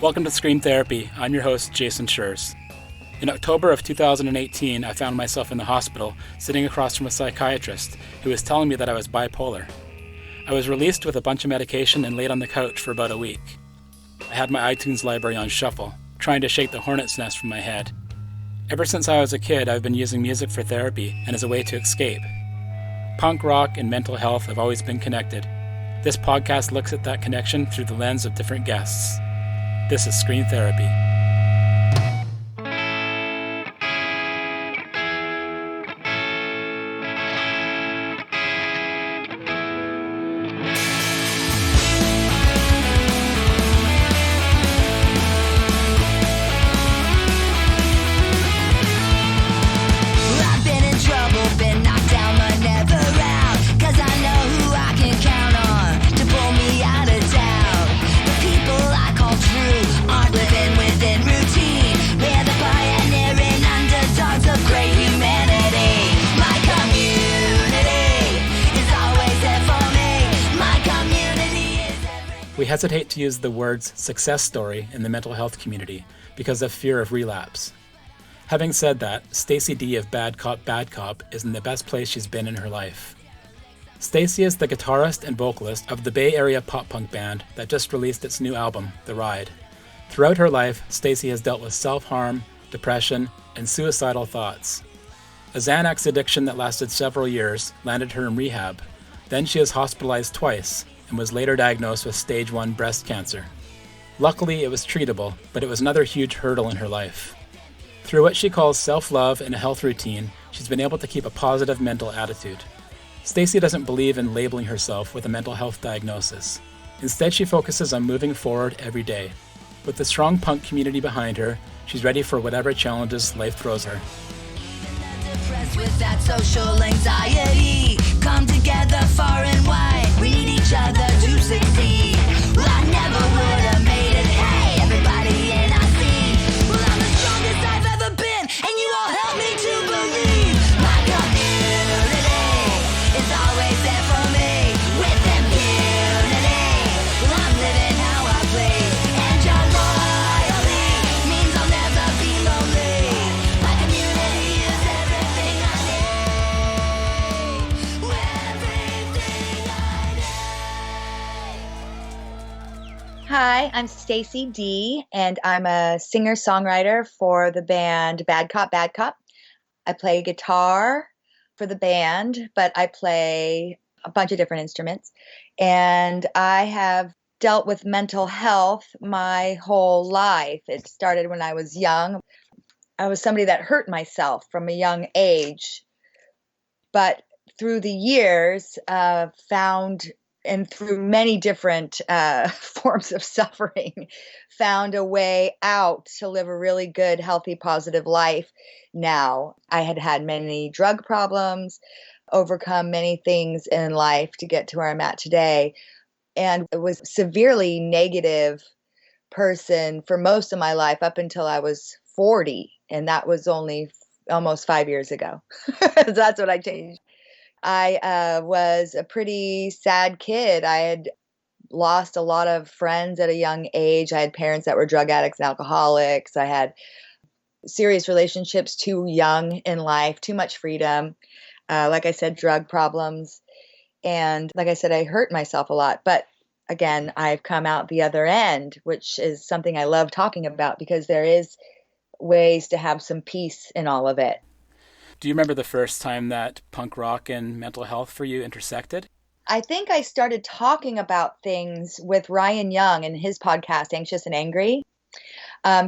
Welcome to Scream Therapy. I'm your host, Jason Schreurs. In October of 2018, I found myself in the hospital, sitting across from a psychiatrist who was telling me that I was bipolar. I was released with a bunch of medication and laid on the couch for about a week. I had my iTunes library on shuffle, trying to shake the hornet's nest from my head. Ever since I was a kid, I've been using music for therapy and as a way to escape. Punk rock and mental health have always been connected. This podcast looks at that connection through the lens of different guests. This is Scream Therapy. We hesitate to use the words success story in the mental health community because of fear of relapse. Having said that, Stacey Dee of Bad Cop is in the best place she's been in her life. Stacey is the guitarist and vocalist of the Bay Area pop-punk band that just released its new album, The Ride. Throughout her life, Stacey has dealt with self-harm, depression, and suicidal thoughts. A Xanax addiction that lasted several years landed her in rehab. Then she was hospitalized twice, and was later diagnosed with stage 1 breast cancer. Luckily, it was treatable, but it was another huge hurdle in her life. Through what she calls self-love and a health routine, she's been able to keep a positive mental attitude. Stacey doesn't believe in labeling herself with a mental health diagnosis. Instead, she focuses on moving forward every day. With the strong punk community behind her, she's ready for whatever challenges life throws her. With that social anxiety, come together far and wide. We need each other to succeed. Well, I never would have made it. Hey, everybody in our scene. Well, I'm the strongest I've ever been, and you all help me to believe. My community is always there for me. With impunity, well, I'm living how I please. And your loyalty means I'll never be lonely. My community is everything I need. Hi, I'm Stacey Dee, and I'm a singer-songwriter for the band Bad Cop. I play guitar for the band, but I play a bunch of different instruments. And I have dealt with mental health my whole life. It started when I was young. I was somebody that hurt myself from a young age, but through the years, found, and through many different forms of suffering, found a way out to live a really good, healthy, positive life now. I had had many drug problems, overcome many things in life to get to where I'm at today, and was a severely negative person for most of my life up until I was 40, and that was only almost 5 years ago. That's what I changed. I was a pretty sad kid. I had lost a lot of friends at a young age. I had parents that were drug addicts and alcoholics. I had serious relationships too young in life, too much freedom. Like I said, drug problems. And like I said, I hurt myself a lot. But again, I've come out the other end, which is something I love talking about because there is ways to have some peace in all of it. Do you remember the first time that punk rock and mental health for you intersected? I think I started talking about things with Ryan Young and his podcast, Anxious and Angry.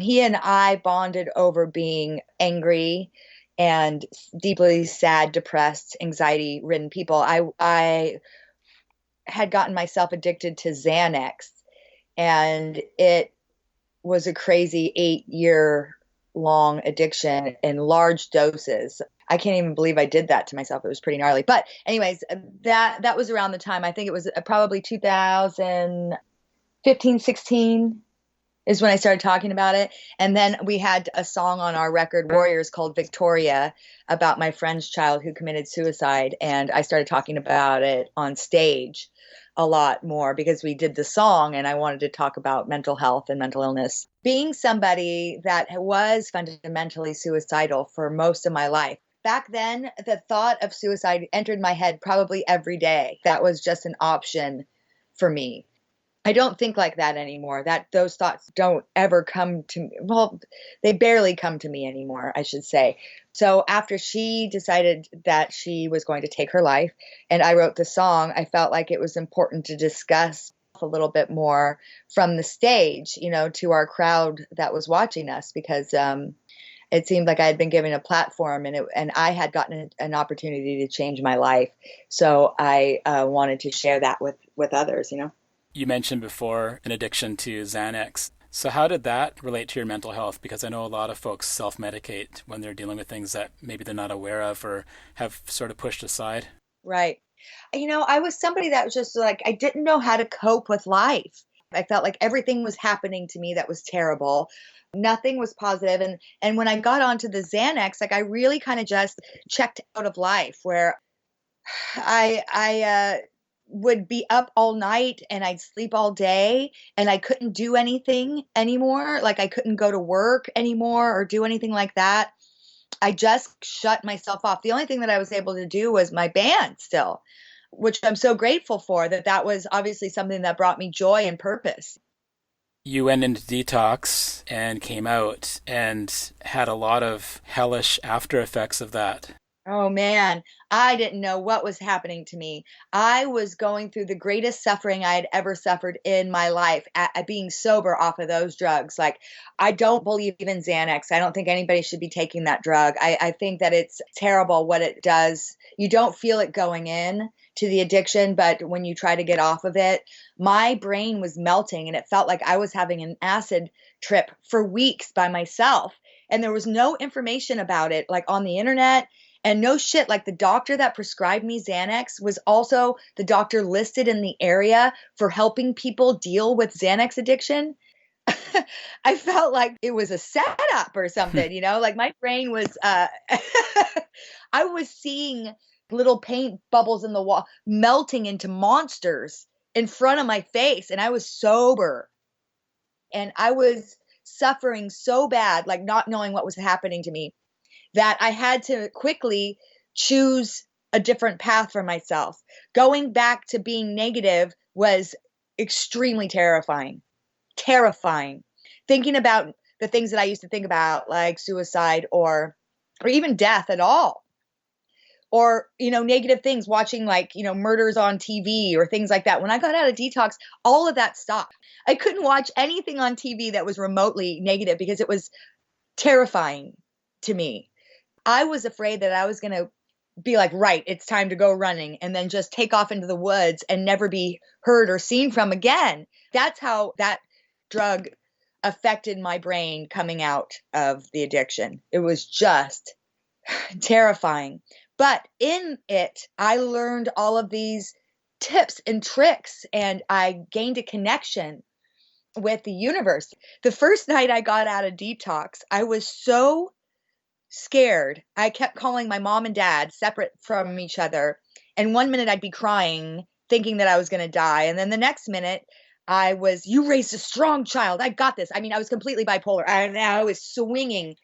He and I bonded over being angry and deeply sad, depressed, anxiety-ridden people. I had gotten myself addicted to Xanax, and it was a crazy 8-year-long addiction in large doses. I can't even believe I did that to myself. It was pretty gnarly. But anyways, that was around the time, I think it was probably 2015, 16. is when I started talking about it. And then we had a song on our record, Warriors, called Victoria, about my friend's child who committed suicide. And I started talking about it on stage a lot more because we did the song and I wanted to talk about mental health and mental illness. Being somebody that was fundamentally suicidal for most of my life, back then, the thought of suicide entered my head probably every day. That was just an option for me. I don't think like that anymore. That those thoughts don't ever come to me. Well, they barely come to me anymore, I should say. So after she decided that she was going to take her life and I wrote the song, I felt like it was important to discuss a little bit more from the stage, to our crowd that was watching us, because it seemed like I had been given a platform and I had gotten an opportunity to change my life. So I wanted to share that with others. You mentioned before an addiction to Xanax. So how did that relate to your mental health? Because I know a lot of folks self-medicate when they're dealing with things that maybe they're not aware of or have sort of pushed aside. Right. I was somebody that was just like, I didn't know how to cope with life. I felt like everything was happening to me that was terrible. Nothing was positive. And when I got onto the Xanax, like I really kind of just checked out of life, where I would be up all night and I'd sleep all day and I couldn't do anything anymore. Like I couldn't go to work anymore or do anything like that. I just shut myself off. The only thing that I was able to do was my band still, which I'm so grateful for. That was obviously something that brought me joy and purpose. You went into detox and came out and had a lot of hellish after effects of that. Oh man, I didn't know what was happening to me. I was going through the greatest suffering I had ever suffered in my life at being sober off of those drugs. Like, I don't believe in Xanax. I don't think anybody should be taking that drug. I think that it's terrible what it does. You don't feel it going in to the addiction, but when you try to get off of it, my brain was melting and it felt like I was having an acid trip for weeks by myself. And there was no information about it, like on the internet. And no shit, like the doctor that prescribed me Xanax was also the doctor listed in the area for helping people deal with Xanax addiction. I felt like it was a setup or something, like my brain was, I was seeing little paint bubbles in the wall melting into monsters in front of my face. And I was sober and I was suffering so bad, like not knowing what was happening to me, that I had to quickly choose a different path for myself. Going back to being negative was extremely terrifying. Terrifying. Thinking about the things that I used to think about, like suicide or even death at all. Or, negative things, watching like, murders on TV or things like that. When I got out of detox, all of that stopped. I couldn't watch anything on TV that was remotely negative because it was terrifying to me. I was afraid that I was going to be like, right, it's time to go running and then just take off into the woods and never be heard or seen from again. That's how that drug affected my brain coming out of the addiction. It was just terrifying. But in it, I learned all of these tips and tricks and I gained a connection with the universe. The first night I got out of detox, I was so scared. I kept calling my mom and dad separate from each other. And one minute I'd be crying, thinking that I was going to die. And then the next minute you raised a strong child. I got this. I mean, I was completely bipolar. I was swinging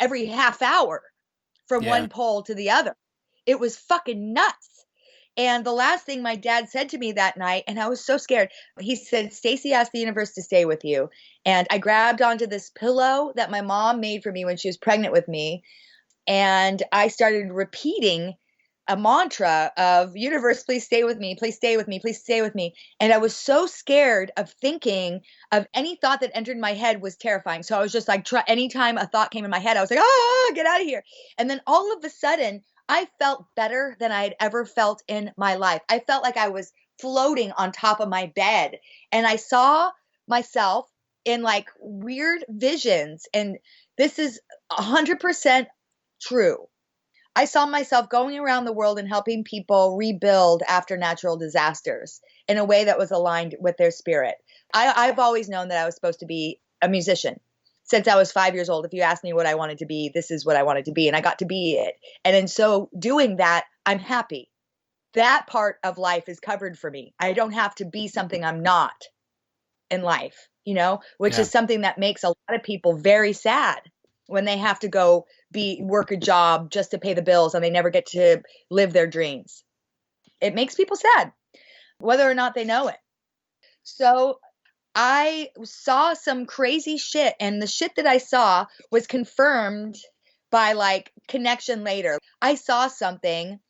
every half hour from Yeah. one pole to the other. It was fucking nuts. And the last thing my dad said to me that night, and I was so scared, he said, Stacey asked the universe to stay with you. And I grabbed onto this pillow that my mom made for me when she was pregnant with me. And I started repeating a mantra of, universe, please stay with me, please stay with me, please stay with me. And I was so scared of thinking of any thought that entered my head was terrifying. So I was just like, anytime a thought came in my head, I was like, get out of here. And then all of a sudden, I felt better than I had ever felt in my life. I felt like I was floating on top of my bed. And I saw myself in like weird visions. And this is 100% true. I saw myself going around the world and helping people rebuild after natural disasters in a way that was aligned with their spirit. I've always known that I was supposed to be a musician. Since I was 5 years old, if you asked me what I wanted to be, this is what I wanted to be. And I got to be it. And in so doing that, I'm happy. That part of life is covered for me. I don't have to be something I'm not in life, which is something that makes a lot of people very sad when they have to go work a job just to pay the bills and they never get to live their dreams. It makes people sad, whether or not they know it. So I saw some crazy shit, and the shit that I saw was confirmed by like connection later. I saw something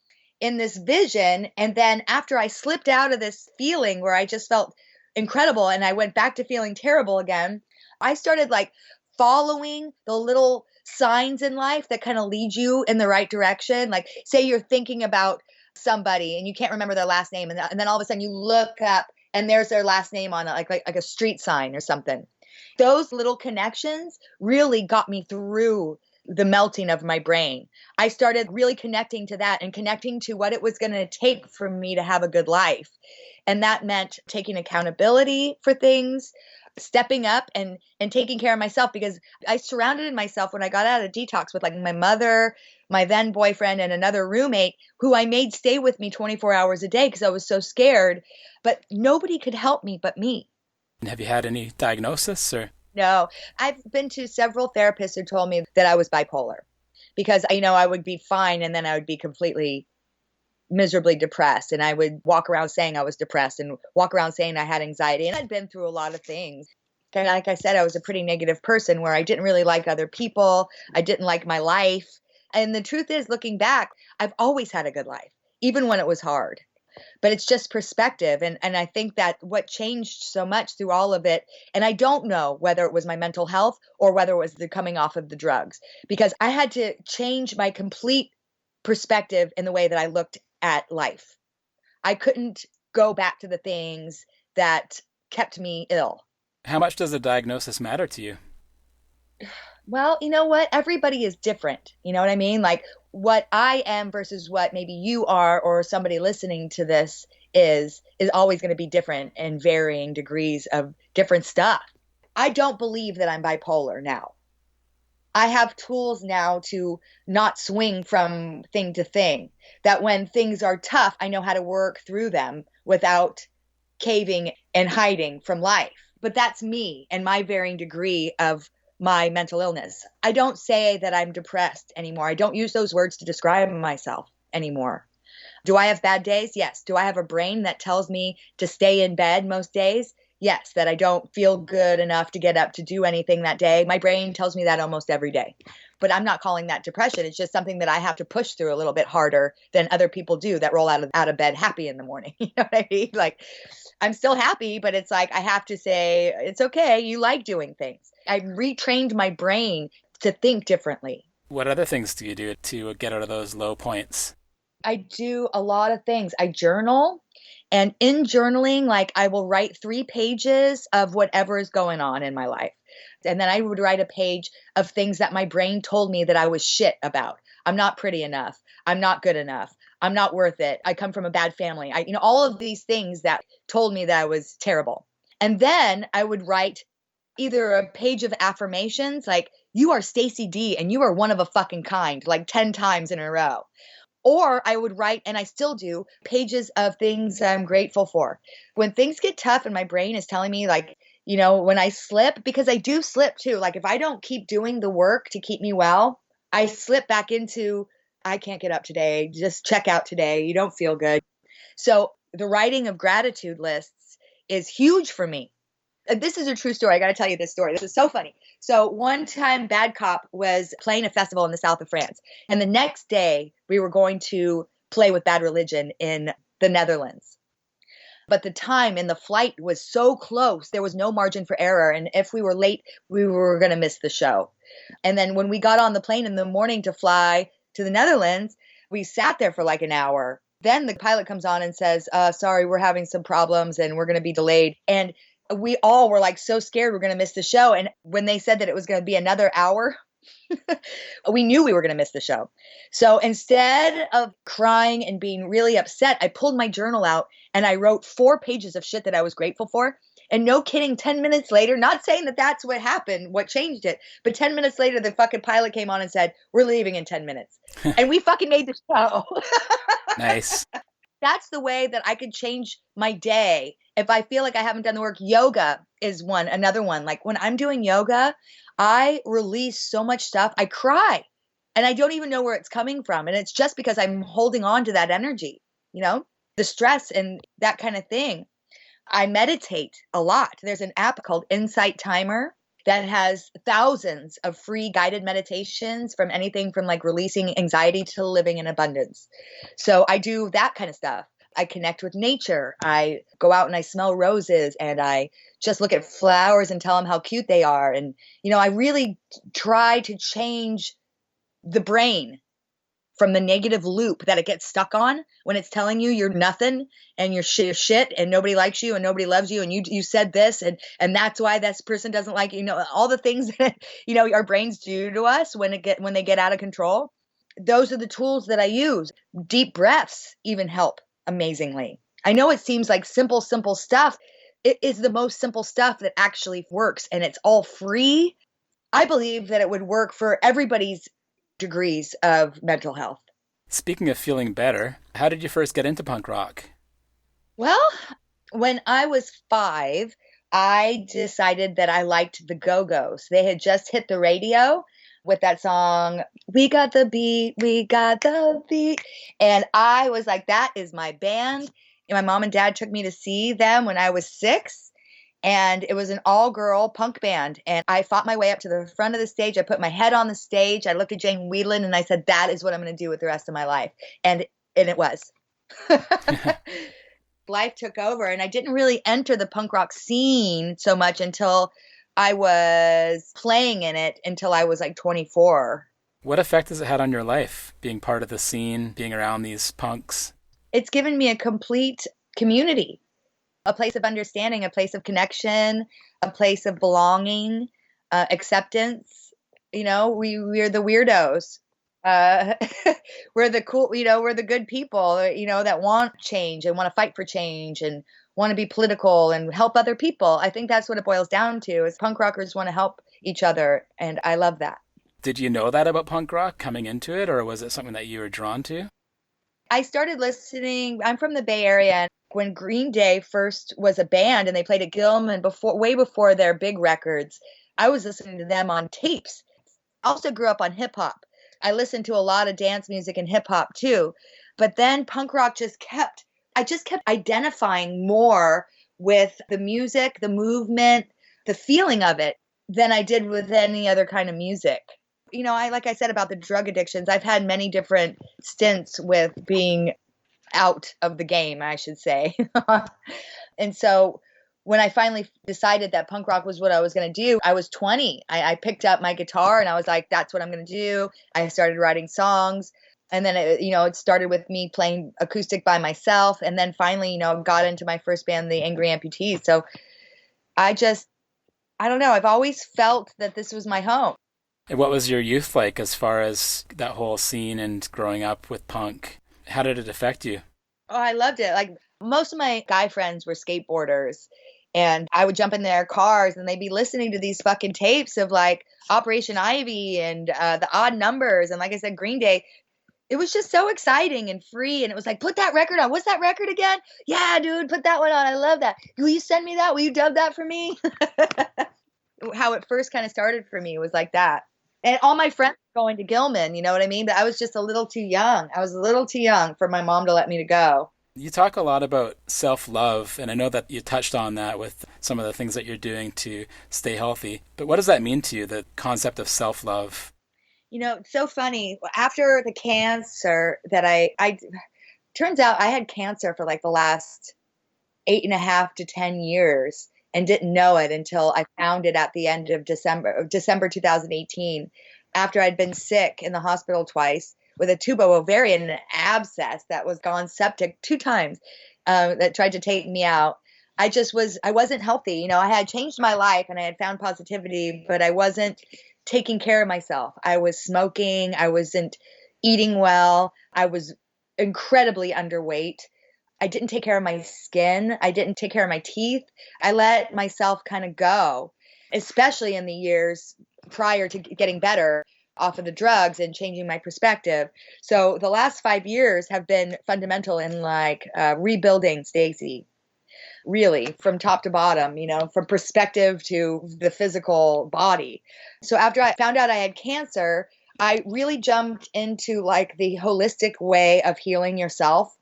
in this vision, and then after I slipped out of this feeling where I just felt incredible and I went back to feeling terrible again, I started like following the little signs in life that kind of lead you in the right direction. Like say you're thinking about somebody and you can't remember their last name, and then all of a sudden you look up and there's their last name on it, like a street sign or something. Those little connections really got me through the melting of my brain. I started really connecting to that and connecting to what it was going to take for me to have a good life. And that meant taking accountability for things, stepping up and taking care of myself, because I surrounded myself when I got out of detox with like my mother, my then boyfriend, and another roommate who I made stay with me 24 hours a day because I was so scared. But nobody could help me but me. Have you had any diagnosis or? No, I've been to several therapists who told me that I was bipolar because, I would be fine and then I would be completely miserably depressed. And I would walk around saying I was depressed and walk around saying I had anxiety. And I'd been through a lot of things. And like I said, I was a pretty negative person where I didn't really like other people. I didn't like my life. And the truth is, looking back, I've always had a good life, even when it was hard. But it's just perspective. And I think that what changed so much through all of it, and I don't know whether it was my mental health or whether it was the coming off of the drugs, because I had to change my complete perspective in the way that I looked at life. I couldn't go back to the things that kept me ill. How much does a diagnosis matter to you? Well, you know what? Everybody is different. You know what I mean? Like what I am versus what maybe you are or somebody listening to this is always going to be different in varying degrees of different stuff. I don't believe that I'm bipolar now. I have tools now to not swing from thing to thing, that when things are tough, I know how to work through them without caving and hiding from life. But that's me and my varying degree of my mental illness. I don't say that I'm depressed anymore. I don't use those words to describe myself anymore. Do I have bad days? Yes. Do I have a brain that tells me to stay in bed most days? Yes. That I don't feel good enough to get up to do anything that day. My brain tells me that almost every day. But I'm not calling that depression. It's just something that I have to push through a little bit harder than other people do that roll out of bed happy in the morning. You know what I mean? Like, I'm still happy, but it's like I have to say, it's okay. You like doing things. I retrained my brain to think differently. What other things do you do to get out of those low points? I do a lot of things. I journal. And in journaling, like I will write 3 pages of whatever is going on in my life. And then I would write a page of things that my brain told me that I was shit about. I'm not pretty enough. I'm not good enough. I'm not worth it. I come from a bad family. All of these things that told me that I was terrible. And then I would write either a page of affirmations, like, you are Stacey Dee and you are one of a fucking kind, like 10 times in a row. Or I would write, and I still do, pages of things I'm grateful for. When things get tough and my brain is telling me, like, when I slip, because I do slip too. Like if I don't keep doing the work to keep me well, I slip back into, I can't get up today. Just check out today. You don't feel good. So the writing of gratitude lists is huge for me. This is a true story. I got to tell you this story. This is so funny. So one time Bad Cop was playing a festival in the south of France. And the next day we were going to play with Bad Religion in the Netherlands. But the time in the flight was so close. There was no margin for error. And if we were late, we were going to miss the show. And then when we got on the plane in the morning to fly to the Netherlands, we sat there for like an hour. Then the pilot comes on and says, sorry, we're having some problems and we're going to be delayed. And we all were like so scared we're going to miss the show. And when they said that it was going to be another hour, We knew we were going to miss the show. So instead of crying and being really upset, I pulled my journal out and I wrote 4 pages of shit that I was grateful for. And no kidding, 10 minutes later, not saying that that's what happened, what changed it, but 10 minutes later, the fucking pilot came on and said, we're leaving in 10 minutes. And we fucking made the show. Nice. That's the way that I could change my day. If I feel like I haven't done the work, yoga is another one. Like when I'm doing yoga, I release so much stuff. I cry and I don't even know where it's coming from. And it's just because I'm holding on to that energy, the stress and that kind of thing. I meditate a lot. There's an app called Insight Timer that has thousands of free guided meditations from anything from like releasing anxiety to living in abundance. So I do that kind of stuff. I connect with nature. I go out and I smell roses and I just look at flowers and tell them how cute they are. And, I really try to change the brain from the negative loop that it gets stuck on when it's telling you you're nothing and you're shit and nobody likes you and nobody loves you and you said this and that's why this person doesn't like you. All the things that our brains do to us when they get out of control. Those are the tools that I use. Deep breaths even help amazingly. I know it seems like simple stuff. It is the most simple stuff that actually works, and it's all free. I believe that it would work for everybody's degrees of mental health. Speaking of feeling better, how did you first get into punk rock? Well, when I was 5, I decided that I liked the Go-Go's. They had just hit the radio with that song, We Got the Beat, We Got the Beat. And I was like, that is my band. And my mom and dad took me to see them when I was 6. And it was an all-girl punk band. And I fought my way up to the front of the stage. I put my head on the stage. I looked at Jane Whelan and I said, that is what I'm going to do with the rest of my life. And it was. Life took over. And I didn't really enter the punk rock scene so much until I was playing in it until I was like 24. What effect has it had on your life, being part of the scene, being around these punks? It's given me a complete community. A place of understanding, a place of connection, a place of belonging, acceptance. We're the weirdos. We're the cool, we're the good people, that want change and want to fight for change and want to be political and help other people. I think that's what it boils down to is punk rockers want to help each other. And I love that. Did you know that about punk rock coming into it, or was it something that you were drawn to? I started listening. I'm from the Bay Area. And when Green Day first was a band and they played at Gilman way before their big records, I was listening to them on tapes. I also grew up on hip hop. I listened to a lot of dance music and hip hop too. But then punk rock I just kept identifying more with the music, the movement, the feeling of it than I did with any other kind of music. Like I said about the drug addictions, I've had many different stints with being out of the game, I should say. And so when I finally decided that punk rock was what I was going to do, I was 20. I picked up my guitar and I was like, that's what I'm going to do. I started writing songs. And then, it started with me playing acoustic by myself. And then finally, got into my first band, the Angry Amputees. So I don't know. I've always felt that this was my home. And what was your youth like as far as that whole scene and growing up with punk? How did it affect you? Oh, I loved it. Like most of my guy friends were skateboarders. And I would jump in their cars and they'd be listening to these fucking tapes of like Operation Ivy and the Odd Numbers. And like I said, Green Day. It was just so exciting and free. And it was like, put that record on. What's that record again? Yeah, dude, put that one on. I love that. Will you send me that? Will you dub that for me? How it first kind of started for me was like that. And all my friends were going to Gilman, you know what I mean? But I was just a little too young. I was a little too young for my mom to let me to go. You talk a lot about self-love, and I know that you touched on that with some of the things that you're doing to stay healthy. But what does that mean to you, the concept of self-love? It's so funny. After the cancer that I turns out I had cancer for like the last 8.5 to 10 years and didn't know it until I found it at the end of December 2018, after I'd been sick in the hospital twice with a tubo-ovarian and an abscess that was gone septic 2 times that tried to take me out. I wasn't healthy. I had changed my life and I had found positivity, but I wasn't taking care of myself. I was smoking. I wasn't eating well. I was incredibly underweight. I didn't take care of my skin. I didn't take care of my teeth. I let myself kind of go, especially in the years prior to getting better off of the drugs and changing my perspective. So the last 5 years have been fundamental in like rebuilding Stacey, really from top to bottom, from perspective to the physical body. So after I found out I had cancer, I really jumped into like the holistic way of healing yourself,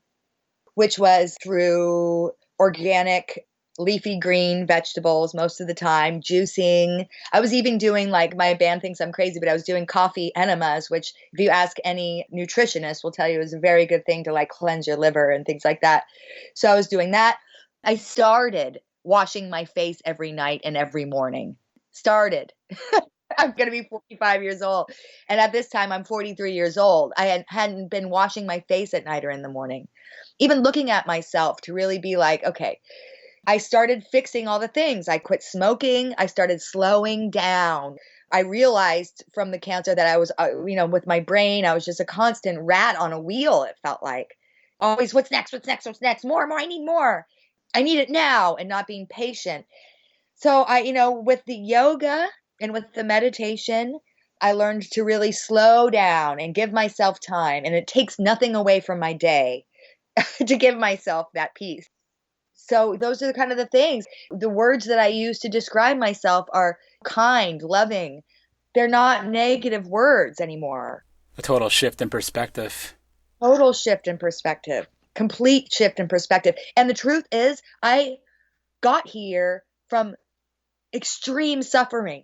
which was through organic leafy green vegetables most of the time, juicing. I was even doing, like, my band thinks I'm crazy, but I was doing coffee enemas, which if you ask any nutritionist will tell you is a very good thing to like cleanse your liver and things like that. So I was doing that. I started washing my face every night and every morning. Started. I'm going to be 45 years old. And at this time, I'm 43 years old. I hadn't been washing my face at night or in the morning. Even looking at myself to really be like, okay, I started fixing all the things. I quit smoking. I started slowing down. I realized from the cancer that I was, with my brain, I was just a constant rat on a wheel, it felt like. Always, what's next? What's next? What's next? More, I need more. I need it now, and not being patient. So with the yoga and with the meditation, I learned to really slow down and give myself time. And it takes nothing away from my day to give myself that peace. So those are kind of the things. The words that I use to describe myself are kind, loving. They're not negative words anymore. A total shift in perspective. Total shift in perspective. Complete shift in perspective. And the truth is, I got here from extreme suffering.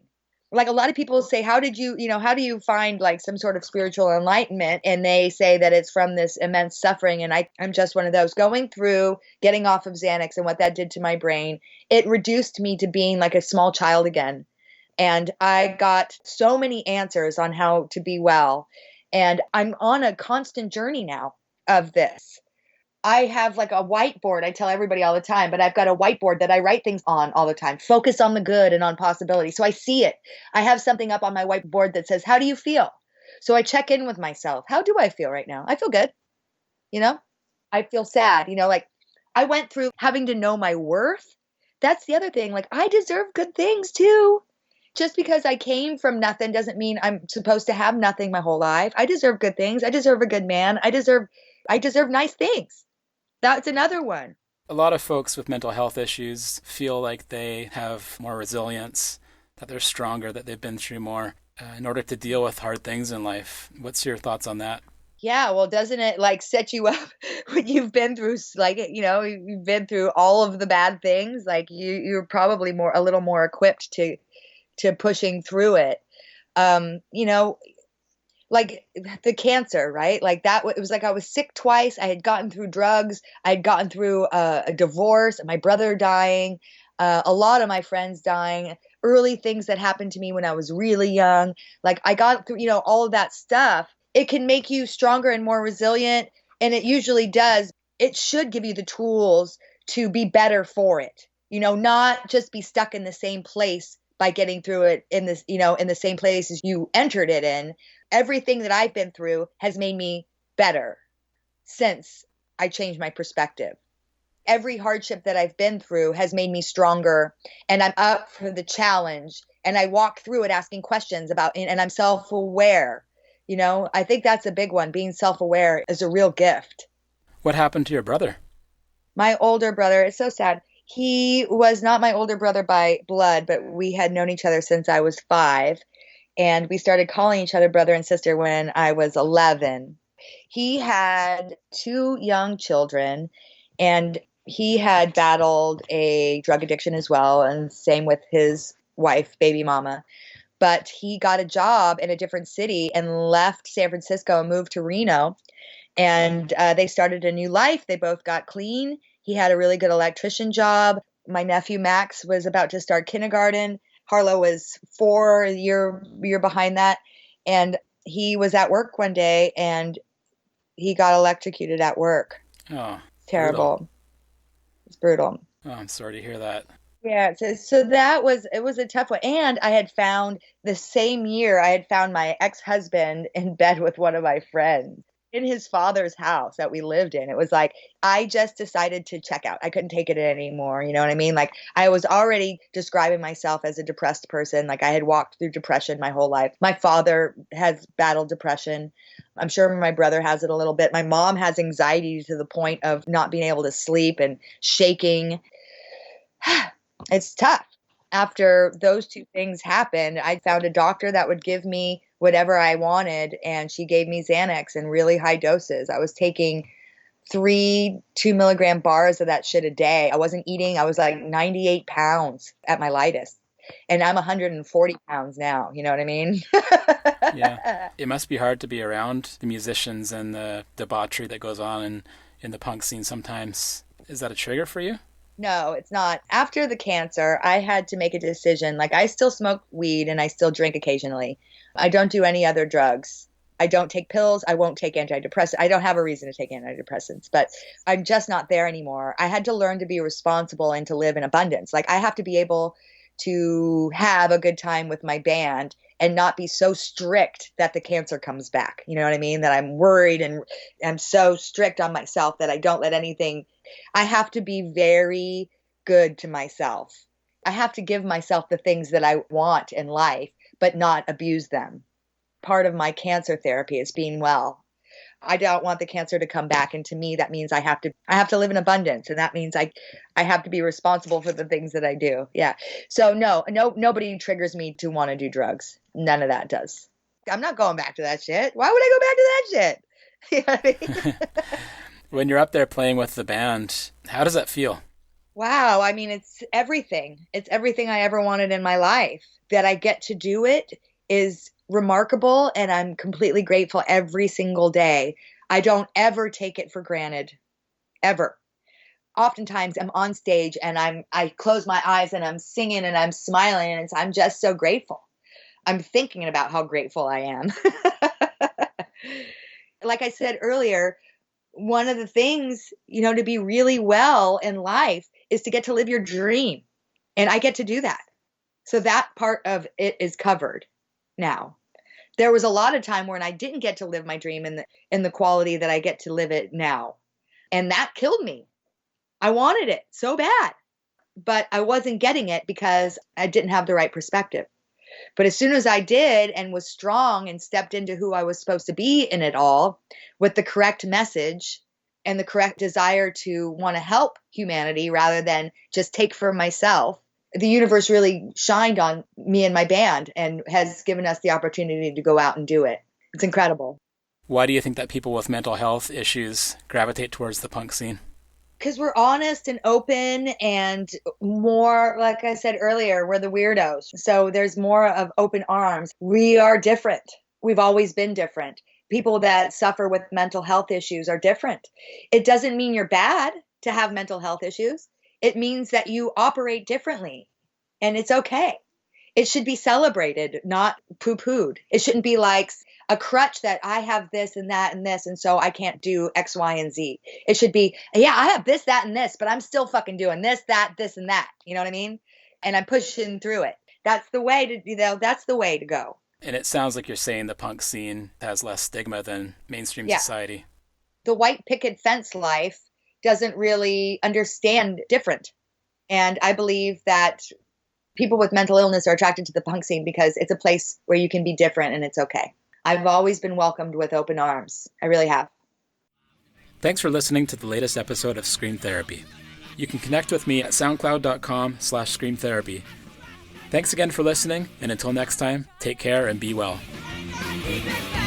Like a lot of people say, how do you find like some sort of spiritual enlightenment? And they say that it's from this immense suffering. And I'm just one of those going through getting off of Xanax and what that did to my brain. It reduced me to being like a small child again. And I got so many answers on how to be well. And I'm on a constant journey now of this. I have like a whiteboard. I tell everybody all the time, but I've got a whiteboard that I write things on all the time. Focus on the good and on possibility. So I see it. I have something up on my whiteboard that says, how do you feel? So I check in with myself. How do I feel right now? I feel good. I feel sad. Like I went through having to know my worth. That's the other thing. Like I deserve good things too. Just because I came from nothing doesn't mean I'm supposed to have nothing my whole life. I deserve good things. I deserve a good man. I deserve nice things. That's another one. A lot of folks with mental health issues feel like they have more resilience, that they're stronger, that they've been through more in order to deal with hard things in life. What's your thoughts on that? Yeah, well, doesn't it like set you up when you've been through you've been through all of the bad things? Like you're probably a little more equipped to pushing through it. Like the cancer, right? Like that, it was like I was sick twice. I had gotten through drugs. I had gotten through a divorce, my brother dying, a lot of my friends dying, early things that happened to me when I was really young. Like I got through, all of that stuff. It can make you stronger and more resilient. And it usually does. It should give you the tools to be better for it, not just be stuck in the same place by getting through it in this, in the same place as you entered it in. Everything that I've been through has made me better since I changed my perspective. Every hardship that I've been through has made me stronger, and I'm up for the challenge, and I walk through it asking questions and I'm self-aware. I think that's a big one. Being self-aware is a real gift. What happened to your brother? My older brother, it's so sad. He was not my older brother by blood, but we had known each other since I was 5. And we started calling each other brother and sister when I was 11. He had 2 young children, and he had battled a drug addiction as well, and same with his wife, baby mama. But he got a job in a different city and left San Francisco and moved to Reno. And they started a new life. They both got clean. He had a really good electrician job. My nephew Max was about to start kindergarten. Harlow was 4, a year behind that. And he was at work one day and he got electrocuted at work. Oh, terrible. Brutal. It's brutal. Oh, I'm sorry to hear that. Yeah, so it was a tough one. And I had found the same year I had found my ex-husband in bed with one of my friends in his father's house that we lived in. It was like I just decided to check out. I couldn't take it anymore, you know what I mean? Like I was already describing myself as a depressed person. Like I had walked through depression my whole life. My father has battled depression. I'm sure my brother has it a little bit. My mom has anxiety to the point of not being able to sleep and shaking. It's tough. After those two things happened, I found a doctor that would give me whatever I wanted, and she gave me Xanax in really high doses. I was taking 2 milligram bars of that shit a day. I wasn't eating. I was like 98 pounds at my lightest, and I'm 140 pounds now. You know what I mean? Yeah. It must be hard to be around the musicians and the debauchery that goes on in the punk scene sometimes. Is that a trigger for you? No, it's not. After the cancer, I had to make a decision. Like, I still smoke weed and I still drink occasionally. I don't do any other drugs. I don't take pills. I won't take antidepressants. I don't have a reason to take antidepressants, but I'm just not there anymore. I had to learn to be responsible and to live in abundance. Like, I have to be able to have a good time with my band and not be so strict that the cancer comes back. You know what I mean? That I'm worried and I'm so strict on myself that I don't let anything. I have to be very good to myself. I have to give myself the things that I want in life, but not abuse them. Part of my cancer therapy is being well. I don't want the cancer to come back, and to me that means I have to live in abundance, and that means I have to be responsible for the things that I do. Yeah. So nobody triggers me to want to do drugs. None of that does. I'm not going back to that shit. Why would I go back to that shit? You know what I mean? When you're up there playing with the band, how does that feel? Wow. I mean, it's everything. It's everything I ever wanted in my life. That I get to do it is remarkable, and I'm completely grateful every single day. I don't ever take it for granted, ever. Oftentimes I'm on stage and I close my eyes and I'm singing and I'm smiling, and I'm just so grateful. I'm thinking about how grateful I am. Like I said earlier, one of the things, to be really well in life is to get to live your dream. And I get to do that. So that part of it is covered now. There was a lot of time when I didn't get to live my dream in the quality that I get to live it now. And that killed me. I wanted it so bad, but I wasn't getting it because I didn't have the right perspective. But as soon as I did and was strong and stepped into who I was supposed to be in it all with the correct message and the correct desire to want to help humanity rather than just take for myself, the universe really shined on me and my band and has given us the opportunity to go out and do it. It's incredible. Why do you think that people with mental health issues gravitate towards the punk scene? Because we're honest and open, and more, like I said earlier, we're the weirdos. So there's more of open arms. We are different. We've always been different. People that suffer with mental health issues are different. It doesn't mean you're bad to have mental health issues. It means that you operate differently, and it's okay. It should be celebrated, not poo-pooed. It shouldn't be like a crutch that I have this and that and this, and so I can't do X, Y, and Z. It should be, yeah, I have this, that, and this, but I'm still fucking doing this, that, this, and that. You know what I mean? And I'm pushing through it. That's the way that's the way to go. And it sounds like you're saying the punk scene has less stigma than mainstream society. The white picket fence life doesn't really understand different. And I believe that people with mental illness are attracted to the punk scene because it's a place where you can be different and it's okay. I've always been welcomed with open arms. I really have. Thanks for listening to the latest episode of Scream Therapy. You can connect with me at soundcloud.com/screamtherapy. Thanks again for listening, and until next time, take care and be well. Keep it